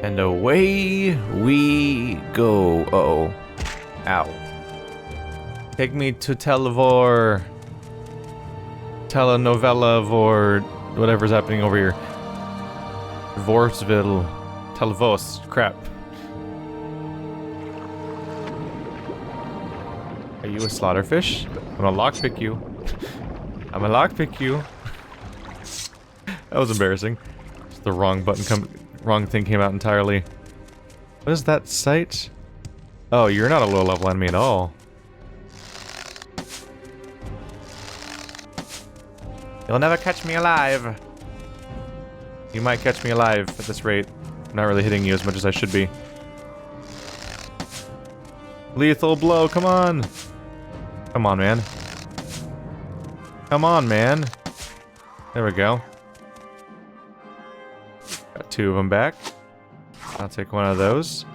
And away we go. Uh-oh. Ow. Take me to Televor. Telenovela vor whatever's happening over here. Vorsville. Televos. Crap. Are you a slaughterfish? I'm gonna lockpick you. I'm gonna lockpick you. That was embarrassing. Just the wrong wrong thing came out entirely. What is that sight? Oh, you're not a low level enemy at all. You'll never catch me alive. You might catch me alive at this rate. I'm not really hitting you as much as I should be. Lethal blow, come on! Come on, man. Come on, man. There we go. Got 2 of them back. I'll take one of those.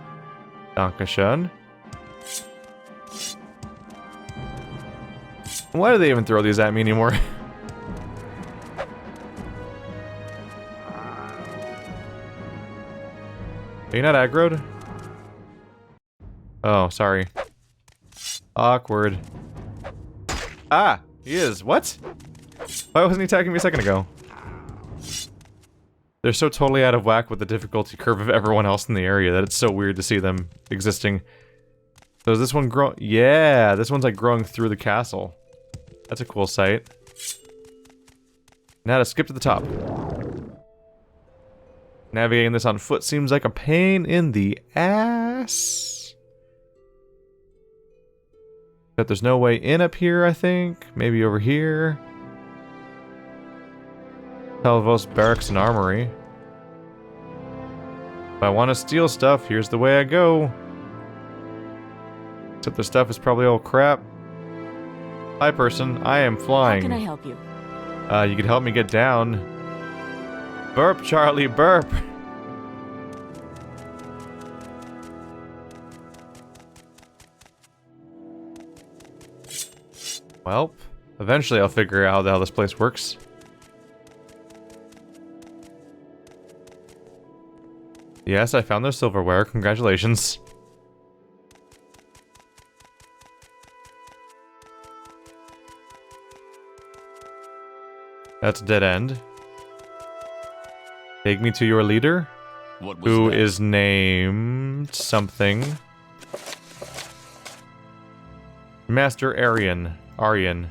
Dankeschön. Why do they even throw these at me anymore? Are you not aggroed? Oh, sorry. Awkward. Ah! He is. What? Why wasn't he attacking me a second ago? They're so totally out of whack with the difficulty curve of everyone else in the area that it's so weird to see them existing. So is this one grow? Yeah! This one's like growing through the castle. That's a cool sight. Now to skip to the top. Navigating this on foot seems like a pain in the ass. But there's no way in up here, I think. Maybe over here. Televos Barracks and Armory. If I want to steal stuff, here's the way I go. Except the stuff is probably all crap. Hi, person. I am flying. How can I help you? You could help me get down. Burp, Charlie, burp! Well, eventually I'll figure out how this place works. Yes, I found their silverware. Congratulations. That's a dead end. Take me to your leader, who is named something. Master Aryan.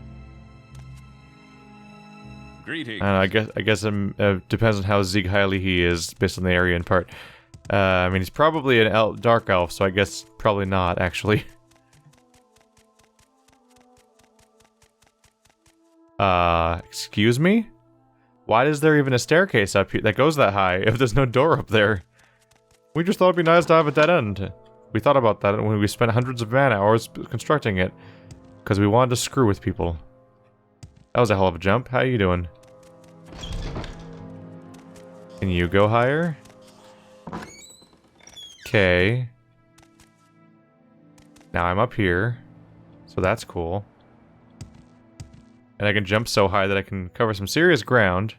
Greetings. I guess it depends on how Zieg Heili he is based on the Aryan part. I mean, he's probably an dark elf, so I guess probably not actually. Excuse me? Why is there even a staircase up here that goes that high if there's no door up there? We just thought it'd be nice to have a dead end. We thought about that when we spent hundreds of man-hours constructing it. Because we wanted to screw with people. That was a hell of a jump. How you doing? Can you go higher? Okay. Now I'm up here. So that's cool. And I can jump so high that I can cover some serious ground.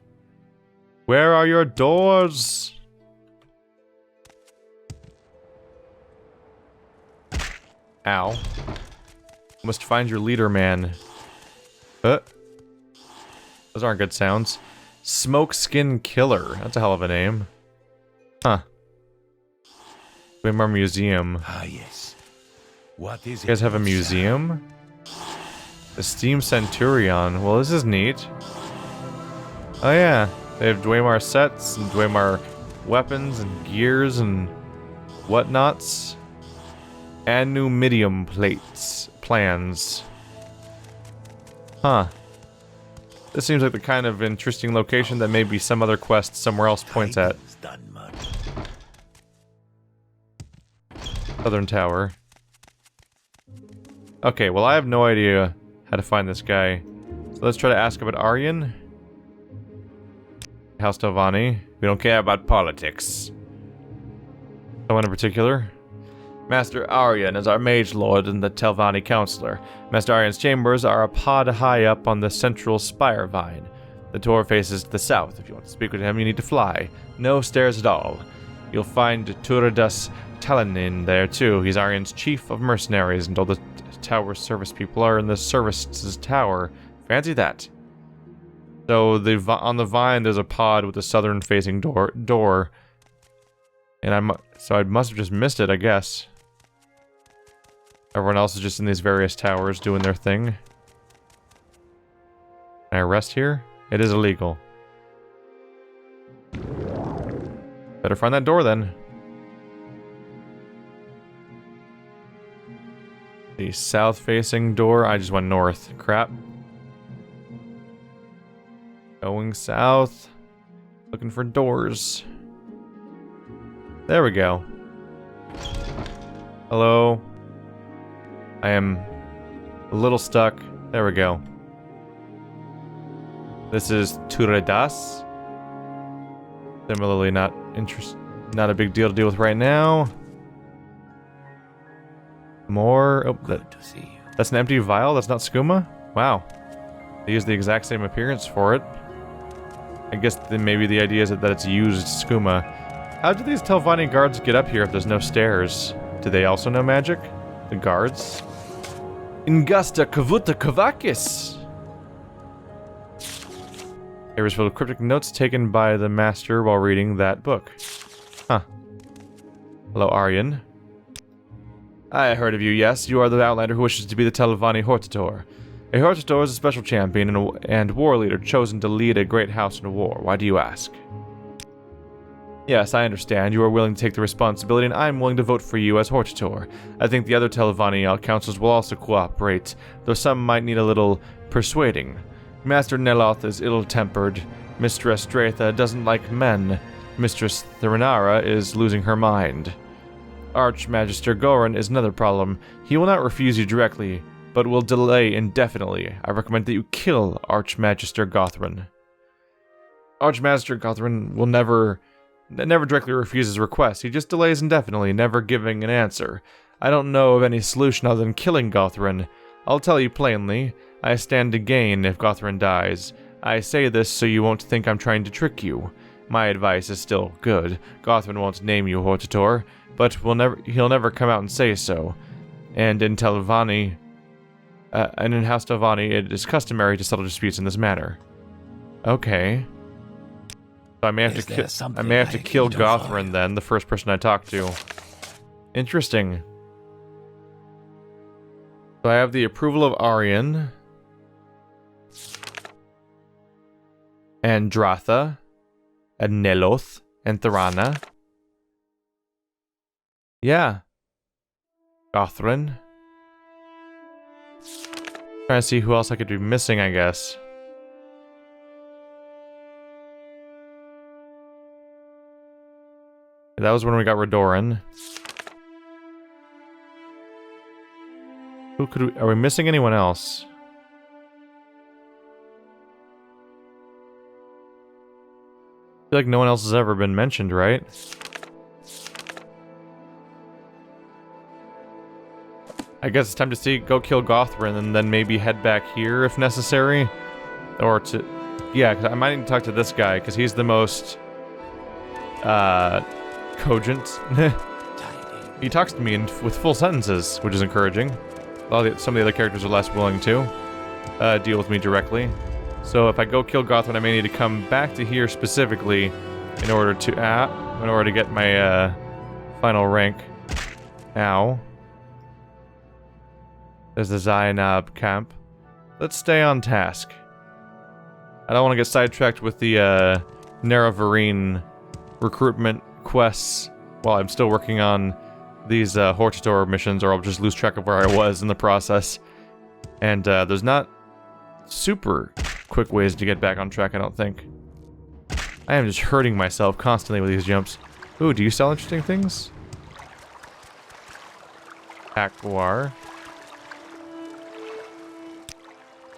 Where are your doors? Ow. Must find your leader, man. Those aren't good sounds. Smokeskin Killer. That's a hell of a name. Huh. Waymar Museum. Ah, yes. What is it? You guys have a museum? The Steam Centurion. Well, this is neat. Oh yeah, they have Dwemer sets and Dwemer weapons and gears and whatnots. And numidium plans. Huh. This seems like the kind of interesting location that maybe some other quest somewhere else points at. Southern Tower. Okay, well I have no idea how to find this guy. So let's try to ask about Aryan. House Telvanni. We don't care about politics. Someone in particular? Master Aryan is our mage lord and the Telvanni counselor. Master Aryan's chambers are a pod high up on the central spire vine. The door faces to the south. If you want to speak with him, you need to fly. No stairs at all. You'll find Turadas Talanin there too. He's Aryan's chief of mercenaries, and all the tower service people are in the services tower. Fancy that. So on the vine, there's a pod with a southern-facing door, and I must have just missed it, I guess. Everyone else is just in these various towers doing their thing. Can I rest here? It is illegal. Better find that door then. The south-facing door. I just went north. Crap. Going south. Looking for doors. There we go. Hello. I am a little stuck. There we go. This is Turadas. Similarly, not a big deal to deal with right now. More. Oh, that's an empty vial. That's not skooma. Wow. They use the exact same appearance for it. I guess then maybe the idea is that it's used skooma. How do these Telvanni guards get up here if there's no stairs? Do they also know magic? The guards? Ingusta kavuta kavakis. There was full of cryptic notes taken by the master while reading that book. Huh. Hello, Aryan. I heard of you, yes. You are the outlander who wishes to be the Telvanni Hortator. A Hortator is a special champion and war leader chosen to lead a great house in a war. Why do you ask? Yes, I understand. You are willing to take the responsibility, and I am willing to vote for you as Hortator. I think the other Telvanni councils will also cooperate, though some might need a little persuading. Master Neloth is ill-tempered. Mistress Dratha doesn't like men. Mistress Thurinara is losing her mind. Archmagister Goran is another problem. He will not refuse you directly, but will delay indefinitely. I recommend that you kill Archmagister Gothran. Archmagister Gothran will never directly refuse his request. He just delays indefinitely, never giving an answer. I don't know of any solution other than killing Gothran. I'll tell you plainly, I stand to gain if Gothran dies. I say this so you won't think I'm trying to trick you. My advice is still good. Gothran won't name you Hortator, but he'll never come out and say so. And in Telvanni, and in House Telvanni, it is customary to settle disputes in this manner. Okay. So I may have to kill Gothran then, the first person I talk to. Interesting. So I have the approval of Aryan. And Dratha. And Neloth. And Thorana. Yeah. Gothran. Trying to see who else I could be missing, I guess. That was when we got Redoran. Who could we... Are we missing anyone else? I feel like no one else has ever been mentioned, right? I guess it's time to go kill Gothran and then maybe head back here if necessary. Or to... Yeah, 'cause I might need to talk to this guy, because he's the most... cogent. He talks to me with full sentences, which is encouraging. Some of the other characters are less willing to deal with me directly. So if I go kill Gothran, I may need to come back to here specifically in order to get my final rank. Ow. There's the Zainab camp. Let's stay on task. I don't want to get sidetracked with the Naravarine recruitment quests while I'm still working on these Hortator missions, or I'll just lose track of where I was in the process. And there's not super quick ways to get back on track, I don't think. I am just hurting myself constantly with these jumps. Ooh, do you sell interesting things? Akbar.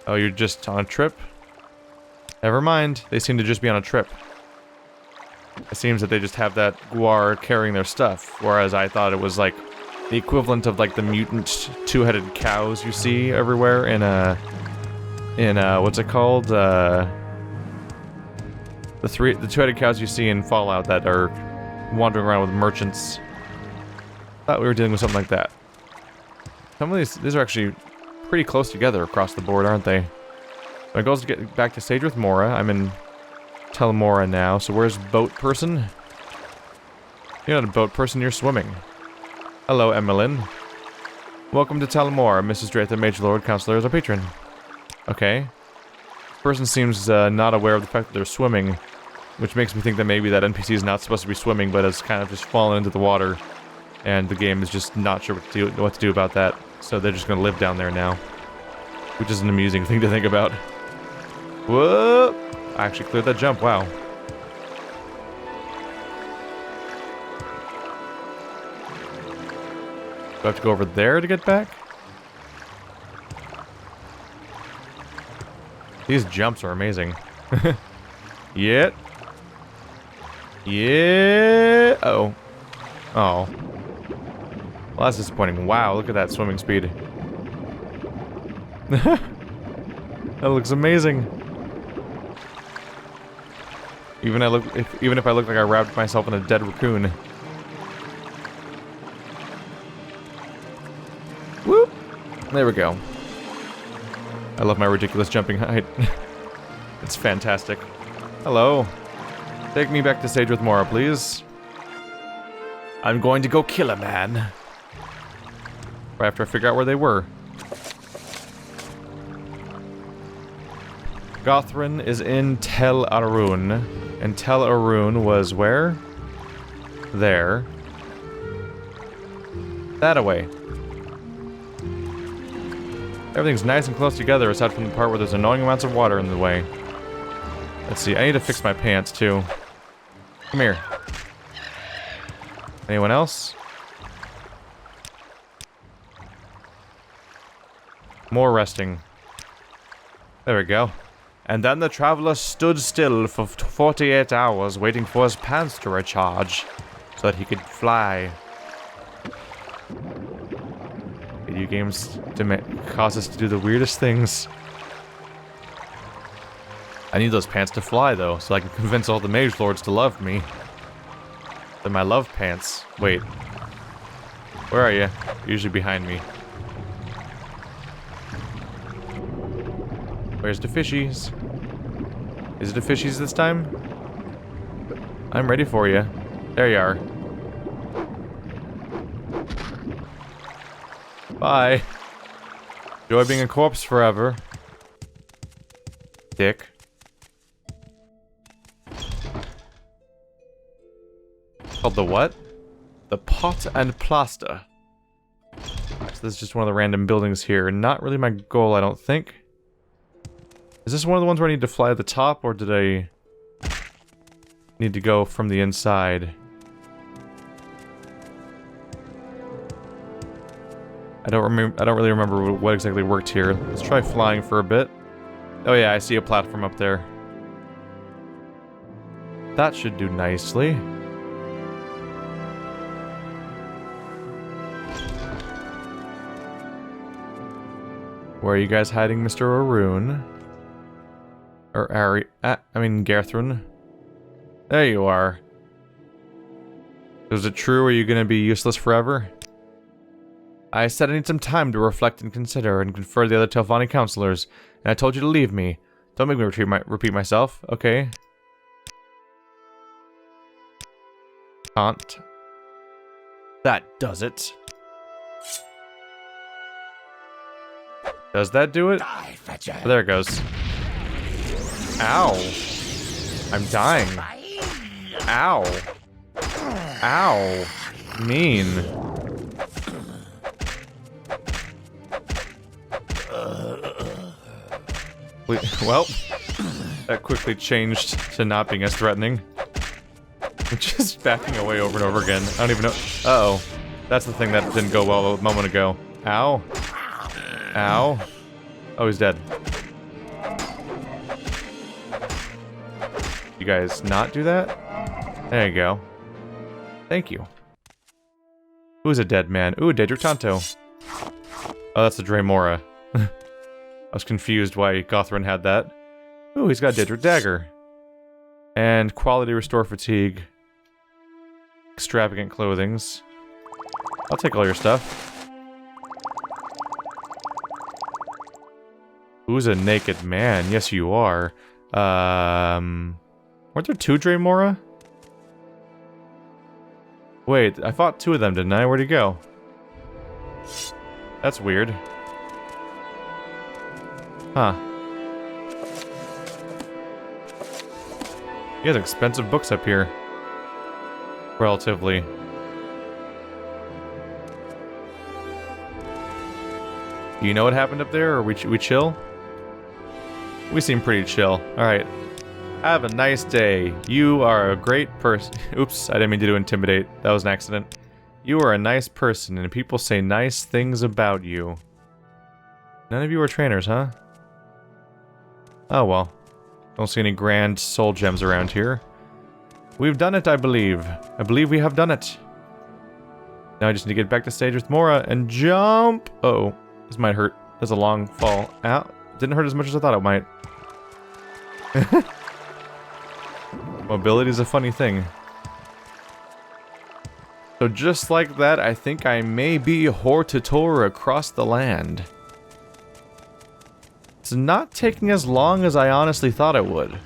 Oh, you're just on a trip? Never mind, they seem to just be on a trip. It seems that they just have that guar carrying their stuff, whereas I thought it was like the equivalent of like the mutant two-headed cows you see everywhere in what's it called? The two-headed cows you see in Fallout that are wandering around with merchants. Thought we were dealing with something like that. Some of these are actually pretty close together across the board, aren't they? My goal is to get back to Sage with Mora. I'm in Telemora now, so where's boat person? You're not a boat person, you're swimming. Hello, Emmeline. Welcome to Telemora. Mrs. Drath, the Mage Lord Counselor, is our patron. Okay. This person seems not aware of the fact that they're swimming, which makes me think that maybe that NPC is not supposed to be swimming, but has kind of just fallen into the water, and the game is just not sure what to do about that, so they're just going to live down there now. Which is an amusing thing to think about. Whoa! I actually cleared that jump, wow. Do I have to go over there to get back? These jumps are amazing. Yeah. Yeah. Oh. Oh. Well, that's disappointing. Wow, look at that swimming speed. That looks amazing. Even if I look like I wrapped myself in a dead raccoon. Whoop! There we go. I love my ridiculous jumping height. It's fantastic. Hello. Take me back to Sage with Mora, please. I'm going to go kill a man. Right after I figure out where they were. Gothrin is in Tel Arun. And Tel Arun was where? There. That away. Everything's nice and close together aside from the part where there's annoying amounts of water in the way. Let's see, I need to fix my pants too. Come here. Anyone else? More resting. There we go. And then the traveler stood still for 48 hours waiting for his pants to recharge so that he could fly. Video games cause us to do the weirdest things. I need those pants to fly though, so I can convince all the mage lords to love me. They're my love pants. Wait. Where are you? You're usually behind me. Where's the fishies? Is it the fishies this time? I'm ready for you. There you are. Bye. Enjoy being a corpse forever. Dick. Called the what? The Pot and Plaster. So this is just one of the random buildings here. Not really my goal, I don't think. Is this one of the ones where I need to fly to the top, or did I need to go from the inside? I don't really remember what exactly worked here. Let's try flying for a bit. Oh yeah, I see a platform up there. That should do nicely. Where are you guys hiding, Mr. Arun? Or Ari... Garthrun. There you are. Is it true? Are you gonna be useless forever? I said I need some time to reflect and consider and confer the other Telvanni counselors, and I told you to leave me. Don't make me repeat myself, okay? Can't. That does it. Does that do it? Oh, there it goes. Ow. I'm dying. Ow. Ow. Mean. Well, that quickly changed to not being as threatening. Just backing away over and over again. I don't even know. Uh-oh. That's the thing that didn't go well a moment ago. Ow. Ow. Oh, he's dead. You guys not do that? There you go. Thank you. Who's a dead man? Ooh, Daedric Tanto. Oh, that's the Dremora. I was confused why Gothrin had that. Ooh, he's got Daedric Dagger. And Quality Restore Fatigue. extravagant clothings. I'll take all your stuff. Who's a naked man? Yes, you are. Weren't there 2 Dremora? Wait, I fought 2 of them, didn't I? Where'd he go? That's weird. Huh. He has expensive books up here. Relatively. Do you know what happened up there, or we chill? We seem pretty chill. Alright. Have a nice day. You are a great person. Oops, I didn't mean to intimidate. That was an accident. You are a nice person, and people say nice things about you. None of you are trainers, huh? Oh well. Don't see any grand soul gems around here. We've done it, I believe. I believe we have done it. Now I just need to get back to stage with Mora and jump! Uh-oh. This might hurt. That's a long fall. Ow. Didn't hurt as much as I thought it might. Mobility is a funny thing. So just like that, I think I may be Hortator across the land. It's not taking as long as I honestly thought it would.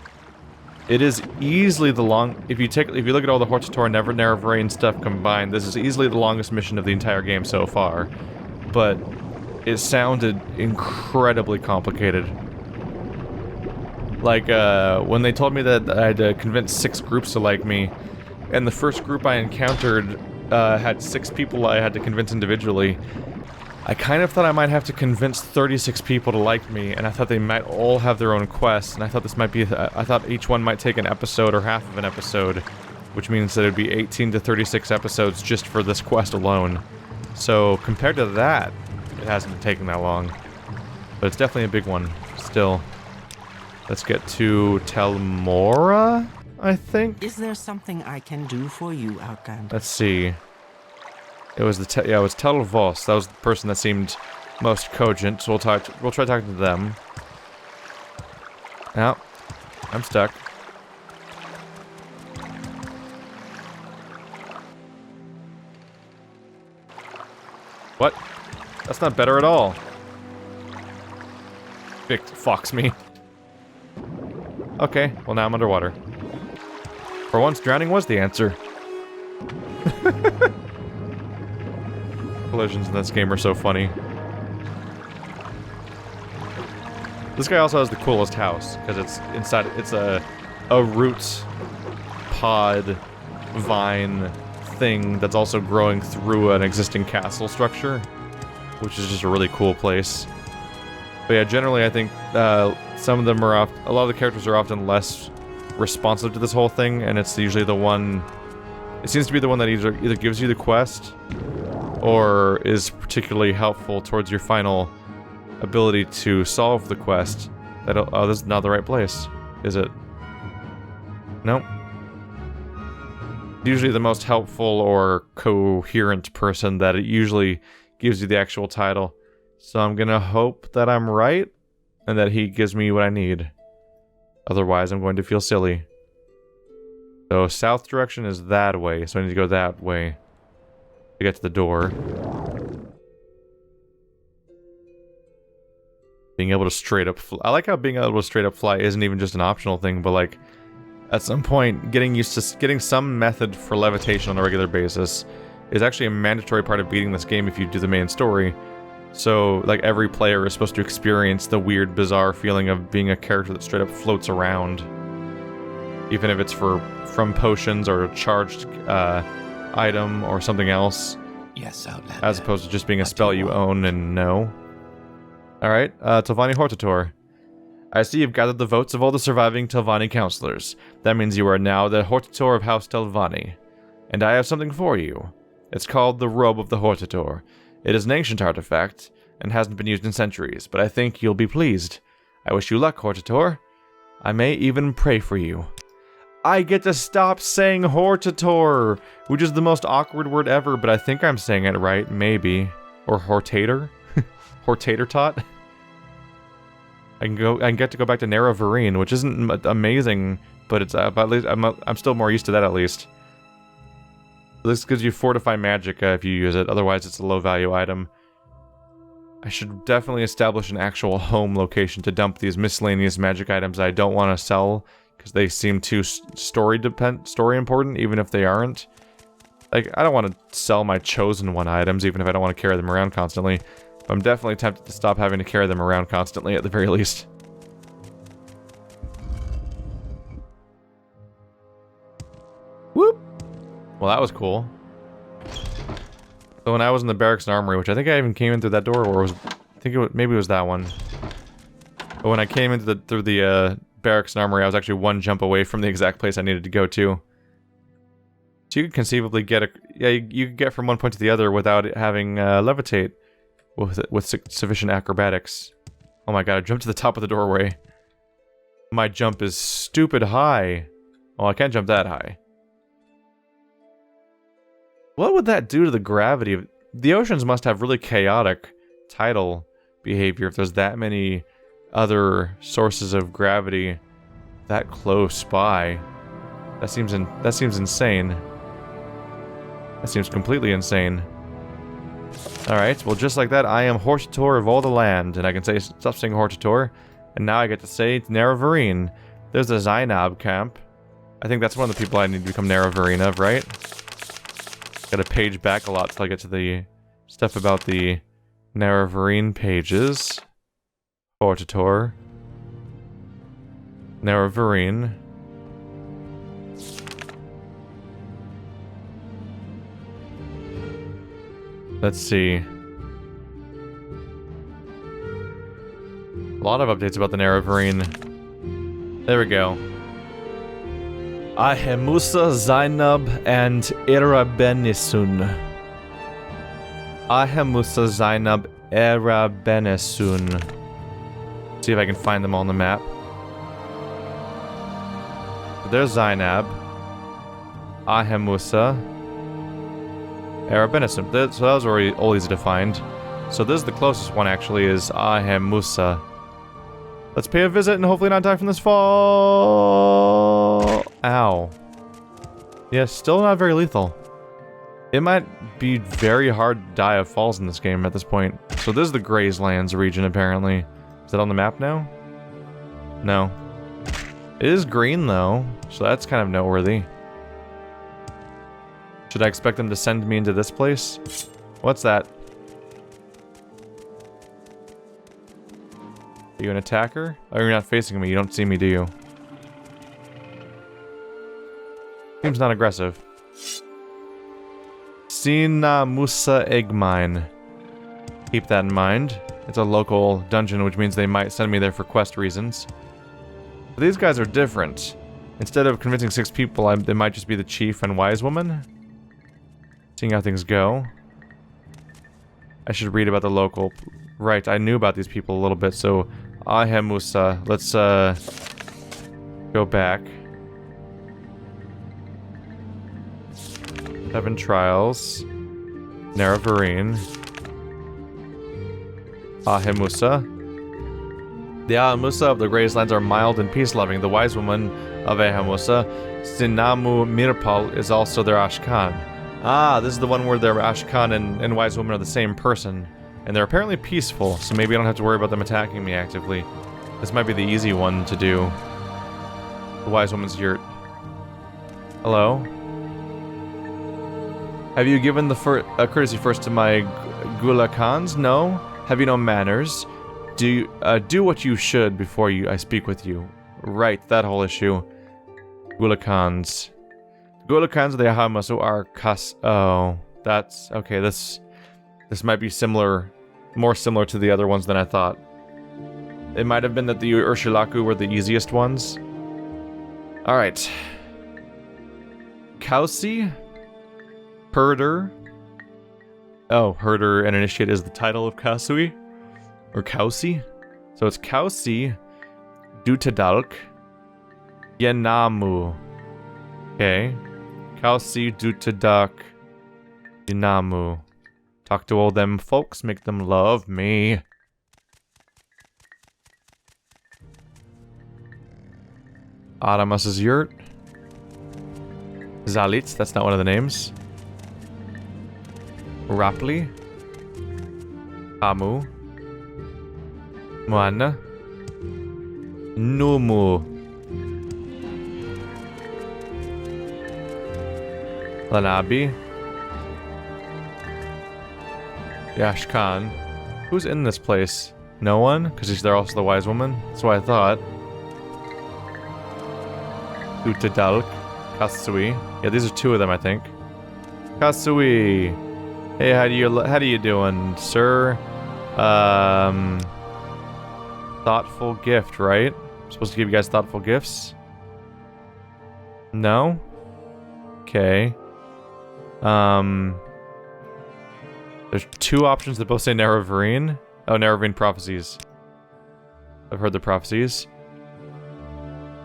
It is easily the if you look at all the Hortator and Neverrain stuff combined, this is easily the longest mission of the entire game so far. But it sounded incredibly complicated. Like, when they told me that I had to convince 6 groups to like me, and the first group I encountered had 6 people I had to convince individually, I kind of thought I might have to convince 36 people to like me, and I thought they might all have their own quests, and I thought this might be, I thought each one might take an episode or half of an episode, which means that it'd be 18 to 36 episodes just for this quest alone. So, compared to that, it hasn't been taking that long. But it's definitely a big one, still. Let's get to Telmora, I think? Is there something I can do for you, Outlander? Let's see. It was it was Telvos. That was the person that seemed most cogent, so we'll try talking to them. Now, I'm stuck. What? That's not better at all. Vic fox me. Okay, well now I'm underwater. For once, drowning was the answer. Collisions in this game are so funny. This guy also has the coolest house, because it's inside, it's a root pod vine thing that's also growing through an existing castle structure, which is just a really cool place. But yeah, generally I think some of them are a lot of the characters are often less responsive to this whole thing, and it's usually the one, it seems to be the one that either gives you the quest or is particularly helpful towards your final ability to solve the quest. Oh, this is not the right place, is it? Nope. Usually the most helpful or coherent person that it usually gives you the actual title. So I'm gonna hope that I'm right, and that he gives me what I need. Otherwise, I'm going to feel silly. So south direction is that way, so I need to go that way to get to the door. Being able to straight up I like how being able to straight up fly isn't even just an optional thing, but like, at some point, getting used to getting some method for levitation on a regular basis is actually a mandatory part of beating this game if you do the main story. So, like, every player is supposed to experience the weird, bizarre feeling of being a character that straight up floats around. Even if it's from potions or a charged item or something else. Yes, Outlander. As opposed to just being a spell you own and know. Alright, Telvanni Hortator. I see you've gathered the votes of all the surviving Telvanni counselors. That means you are now the Hortator of House Telvanni. And I have something for you. It's called the Robe of the Hortator. It is an ancient artifact, and hasn't been used in centuries, but I think you'll be pleased. I wish you luck, Hortator. I may even pray for you. I get to stop saying Hortator, which is the most awkward word ever, but I think I'm saying it right, maybe. Or Hortator? Hortator tot? I can get to go back to Neverrain, which isn't amazing, but it's at least I'm still more used to that at least. This gives you Fortify Magicka if you use it, otherwise it's a low value item. I should definitely establish an actual home location to dump these miscellaneous magic items I don't want to sell, because they seem too story important, even if they aren't. Like, I don't want to sell my chosen one items, even if I don't want to carry them around constantly. But I'm definitely tempted to stop having to carry them around constantly, at the very least. Whoop! Well, that was cool. So when I was in the Barracks and Armory, which I think I even came in through that door, or was... I think maybe it was that one. But when I came into through the Barracks and Armory, I was actually one jump away from the exact place I needed to go to. So you could conceivably get a... Yeah, you could get from one point to the other without it having levitate with sufficient acrobatics. Oh my god, I jumped to the top of the doorway. My jump is stupid high. Well, I can't jump that high. What would that do to the gravity of... The oceans must have really chaotic tidal behavior if there's that many other sources of gravity that close by. That seems insane. That seems completely insane. Alright, well just like that, I am Hortator of all the land, and I can say, stop saying Hortator, and now I get to say Naravarine. There's the Zainab camp. I think that's one of the people I need to become Naravarine of, right? Gotta page back a lot till I get to the stuff about the Naravarine pages. Hortator. Naravarine. Let's see. A lot of updates about the Naravarine. There we go. Ahemusa, Zainab, and Erabenisun. Ahemusa, Zainab, Erabenisun. See if I can find them all on the map. There's Zainab. Ahemusa. Erabenisun. So that was already all easy to find. So this is the closest one actually, is Ahemusa. Let's pay a visit and hopefully not die from this fall. Ow. Yeah, still not very lethal. It might be very hard to die of falls in this game at this point. So this is the Grayslands region, apparently. Is that on the map now? No. It is green, though, so that's kind of noteworthy. Should I expect them to send me into this place? What's that? Are you an attacker? Oh, you're not facing me. You don't see me, do you? Seems not aggressive. Sina Musa Eggmine. Keep that in mind. It's a local dungeon, which means they might send me there for quest reasons. But these guys are different. Instead of convincing 6 people, they might just be the chief and wise woman. Seeing how things go. I should read about the local... Right, I knew about these people a little bit, so... Ahemusa. Let's, go back. 7 trials. Naravarine. Ahemusa. The Ahemusa of the Grayslands are mild and peace-loving. The wise woman of Ahemusa, Sinamu Mirpal, is also their Ashkan. Ah, this is the one where their Ashkan and wise woman are the same person. And they're apparently peaceful, so maybe I don't have to worry about them attacking me actively. This might be the easy one to do. The wise woman's yurt. Hello? Have you given the courtesy first to my Gulakans? No? Have you no manners? Do what you should before I speak with you. Right, that whole issue. Gulakans. Gulakans of the Ahamasu are Oh, that's... Okay, this might be more similar to the other ones than I thought. It might have been that the Urshilaku were the easiest ones. Alright. Kausi? Herder? Oh, Herder and Initiate is the title of Kasui? Or Kausi? So it's Kausi, Dutadalk, Yenamu. Okay. Kausi, Dutadalk, Yenamu. Talk to all them folks, make them love me. Adamas's yurt. Zalitz, that's not one of the names. Rapli. Hamu. Moana. Numu. Lanabi. Yashkan. Who's in this place? No one? Because they're also the wise woman? That's what I thought. Utadalk. Kasui. Yeah, these are two of them, I think. Kasui. Hey, how do you doing, sir? Thoughtful gift, right? I'm supposed to give you guys thoughtful gifts? No? Okay. There's two options that both say Nerevarine. Oh, Nerevarine prophecies. I've heard the prophecies.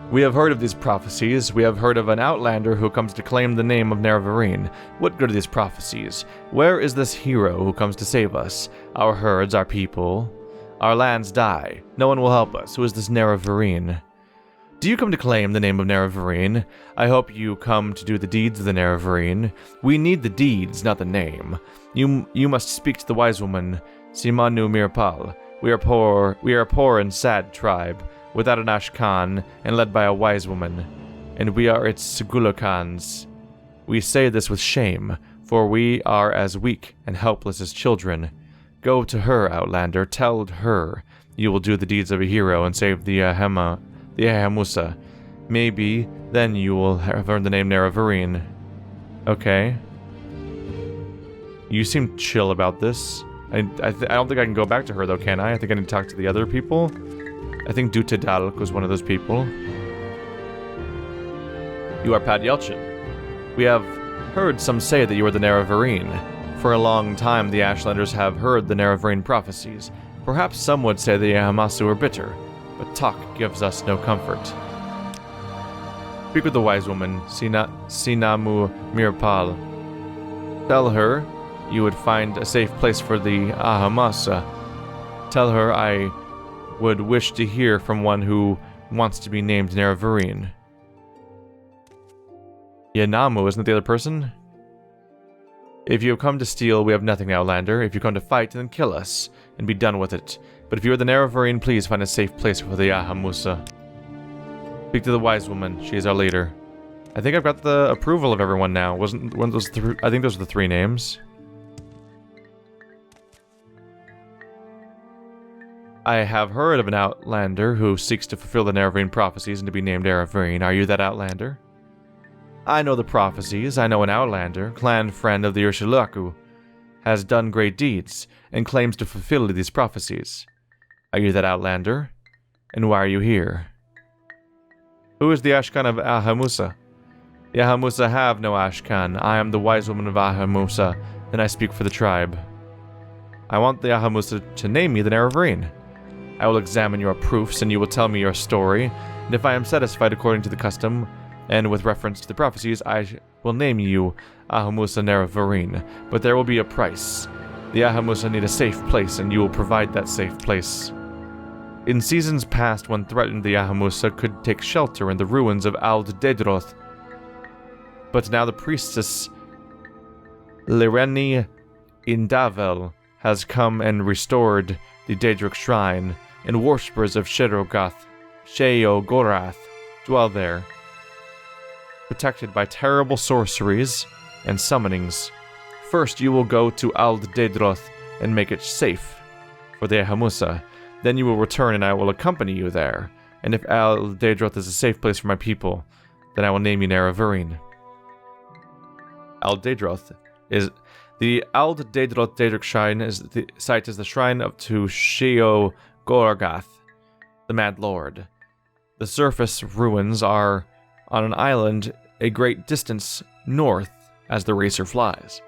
We have heard of these prophecies. We have heard of an outlander who comes to claim the name of Nerevarine. What good are these prophecies? Where is this hero who comes to save us? Our herds, our people, our lands die. No one will help us. Who is this Nerevarine? Do you come to claim the name of Nerevarine? I hope you come to do the deeds of the Nerevarine. We need the deeds, not the name. You must speak to the wise woman, Simanu Mirpal. We are a poor and sad tribe, without an Ashkan, and led by a wise woman, and we are its Segulokans. We say this with shame, for we are as weak and helpless as children. Go to her, Outlander, tell her you will do the deeds of a hero and save the Ahamusa. Maybe then you will have earned the name Nerevarine. Okay. You seem chill about this. I don't think I can go back to her though, can I? I think I need to talk to the other people. I think Dutadalk was one of those people. You are Pad Yelchin. We have heard some say that you are the Nerevarine. For a long time, the Ashlanders have heard the Nerevarine prophecies. Perhaps some would say the Ahamasu are bitter, but talk gives us no comfort. Speak with the wise woman, Sinamu Mirpal. Tell her you would find a safe place for the Ahamasa. Tell her I would wish to hear from one who wants to be named Nerevarine. Yanamu, isn't it the other person? If you have come to steal, we have nothing, Outlander. If you come to fight, then kill us, and be done with it. But if you are the Nerevarine, please find a safe place for the Ahamusa. Speak to the wise woman. She is our leader. I think I've got the approval of everyone now. Wasn't one of those I think those are the three names. I have heard of an Outlander who seeks to fulfill the Nerevarine prophecies and to be named Nerevarine. Are you that Outlander? I know the prophecies. I know an Outlander, clan friend of the Ursulaku, has done great deeds and claims to fulfill these prophecies. Are you that Outlander? And why are you here? Who is the Ashkan of Ahamusa? The Ahamusa have no Ashkan. I am the wise woman of Ahamusa, and I speak for the tribe. I want the Ahamusa to name me the Nerevarine. I will examine your proofs, and you will tell me your story, and if I am satisfied according to the custom, and with reference to the prophecies, I will name you Ahamusa Nerevarine, but there will be a price. The Ahamusa need a safe place, and you will provide that safe place. In seasons past, one threatened the Ahamusa could take shelter in the ruins of Ald Dedroth, but now the priestess Lireni Indavel has come and restored the Daedric Shrine, and worshippers of Sheogorath dwell there, protected by terrible sorceries and summonings. First, you will go to Ald Dedroth and make it safe for the Ahamusa. Then you will return and I will accompany you there. And if Ald Dedroth is a safe place for my people, then I will name you Nerevarine. Ald Dedroth is... The Ald Dedroth Daedric Shrine is the site is the shrine to Sheogorath, the Mad Lord. The surface ruins are on an island a great distance north as the racer flies.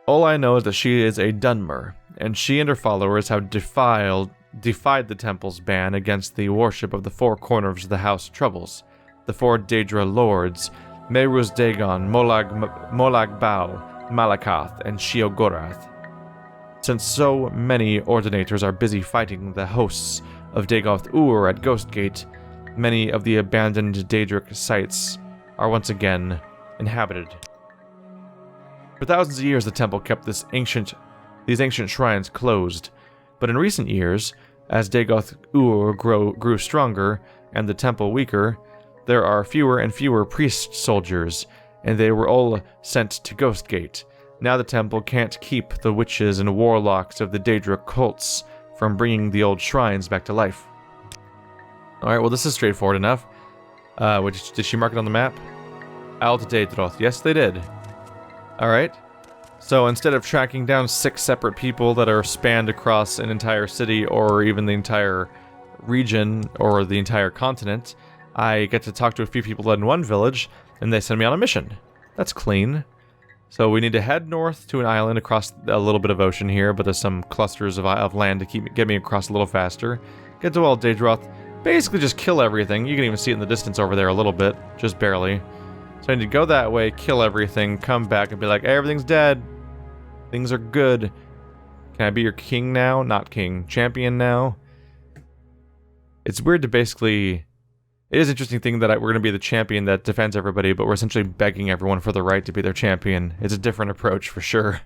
All I know is that she is a Dunmer, and she and her followers have defied the temple's ban against the worship of the four corners of the House of Troubles, the four Daedra lords, Meruz Dagon, Molag Bal, Malakath, and Sheogorath. Since so many ordinators are busy fighting the hosts of Dagoth Ur at Ghostgate, many of the abandoned Daedric sites are once again inhabited. For thousands of years, the temple kept these ancient shrines closed. But in recent years, as Dagoth-Ur grew stronger and the temple weaker, there are fewer and fewer priest soldiers, and they were all sent to Ghostgate. Now the temple can't keep the witches and warlocks of the Daedra cults from bringing the old shrines back to life. Alright, well this is straightforward enough. Did she mark it on the map? Al to Daedroth. Yes, they did. Alright. So instead of tracking down 6 separate people that are spanned across an entire city or even the entire region or the entire continent, I get to talk to a few people in one village and they send me on a mission. That's clean. So we need to head north to an island across a little bit of ocean here, but there's some clusters of land to get me across a little faster. Get to Al Daedroth. Basically just kill everything. You can even see it in the distance over there a little bit. Just barely. So I need to go that way, kill everything, come back and be like, hey, everything's dead. Things are good. Can I be your king now? Not king. Champion now? It's weird to basically... It is an interesting thing that we're going to be the champion that defends everybody, but we're essentially begging everyone for the right to be their champion. It's a different approach for sure.